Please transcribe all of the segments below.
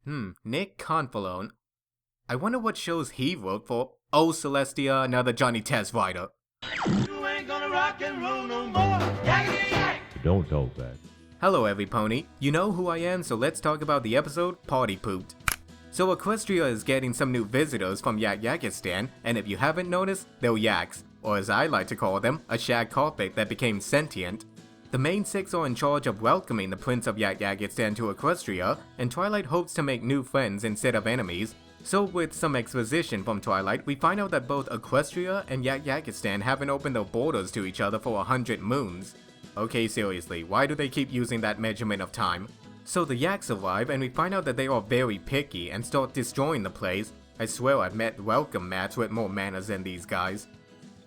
Nick Confalone. I wonder what shows he wrote for. Oh, Celestia, another Johnny Test writer. You ain't gonna rock and roll no more. Yakety yak. Don't talk that. Hello, every pony. You know who I am, so let's talk about the episode Party Pooped. So Equestria is getting some new visitors from Yakistan, and if you haven't noticed, they're yaks, or as I like to call them, a shag carpet that became sentient. The main six are in charge of welcoming the Prince of Yakistan to Equestria, and Twilight hopes to make new friends instead of enemies. So with some exposition from Twilight, we find out that both Equestria and Yakistan haven't opened their borders to each other for 100 moons. Okay, seriously, why do they keep using that measurement of time? So the yaks arrive and we find out that they are very picky and start destroying the place. I swear I've met welcome mats with more manners than these guys.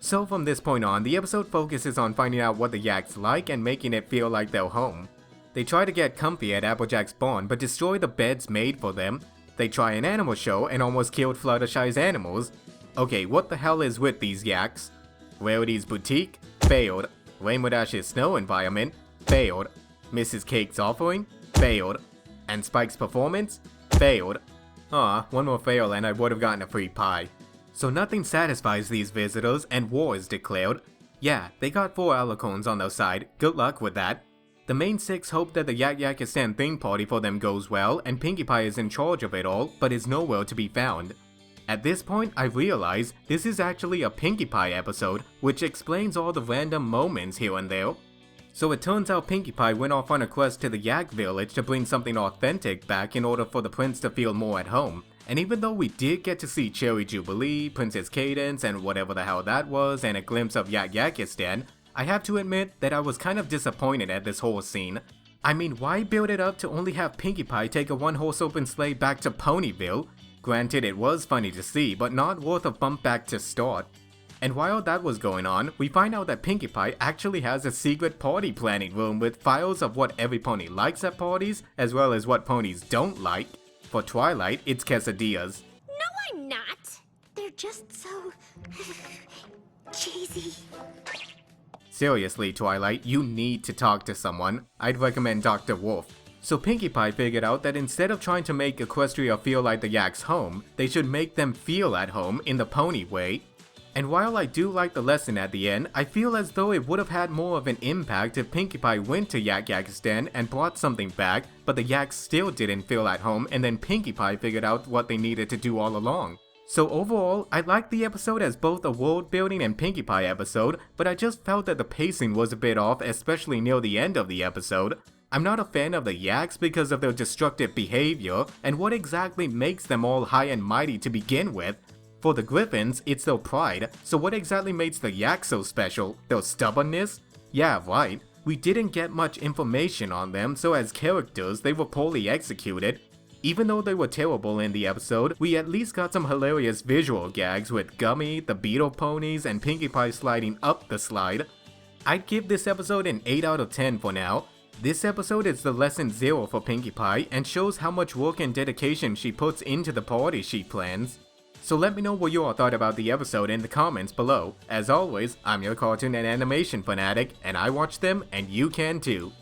So from this point on, the episode focuses on finding out what the yaks like and making it feel like their home. They try to get comfy at Applejack's barn but destroy the beds made for them. They try an animal show and almost killed Fluttershy's animals. Okay, what the hell is with these yaks? Rarity's boutique? Failed. Rainbow Dash's snow environment? Failed. Mrs. Cake's offering? Failed. And Spike's performance? Failed. Aw, one more fail and I would have gotten a free pie. So nothing satisfies these visitors and war is declared. Yeah, they got 4 alicorns on their side, good luck with that. The main six hope that the Yakistan theme party for them goes well and Pinkie Pie is in charge of it all, but is nowhere to be found. At this point, I realize this is actually a Pinkie Pie episode, which explains all the random moments here and there. So it turns out Pinkie Pie went off on a quest to the Yak village to bring something authentic back in order for the prince to feel more at home. And even though we did get to see Cherry Jubilee, Princess Cadance, and whatever the hell that was, and a glimpse of Yakistan, I have to admit that I was kind of disappointed at this whole scene. I mean, why build it up to only have Pinkie Pie take a one-horse open sleigh back to Ponyville? Granted, it was funny to see, but not worth a bump back to start. And while that was going on, we find out that Pinkie Pie actually has a secret party planning room with files of what every pony likes at parties, as well as what ponies don't like. For Twilight, it's quesadillas. No, I'm not. They're just so cheesy. Seriously, Twilight, you need to talk to someone. I'd recommend Dr. Wolf. So Pinkie Pie figured out that instead of trying to make Equestria feel like the Yak's home, they should make them feel at home in the pony way. And while I do like the lesson at the end, I feel as though it would have had more of an impact if Pinkie Pie went to Yakistan and brought something back, but the Yaks still didn't feel at home and then Pinkie Pie figured out what they needed to do all along. So overall, I liked the episode as both a world building and Pinkie Pie episode, but I just felt that the pacing was a bit off, especially near the end of the episode. I'm not a fan of the Yaks because of their destructive behavior and what exactly makes them all high and mighty to begin with. For the Griffins, it's their pride, so what exactly makes the Yaks so special? Their stubbornness? Yeah, right. We didn't get much information on them, so as characters, they were poorly executed. Even though they were terrible in the episode, we at least got some hilarious visual gags with Gummy, the Beetle Ponies, and Pinkie Pie sliding up the slide. I'd give this episode an 8 out of 10 for now. This episode is the lesson 0 for Pinkie Pie and shows how much work and dedication she puts into the party she plans. So let me know what you all thought about the episode in the comments below. As always, I'm your cartoon and animation fanatic, and I watch them and you can too.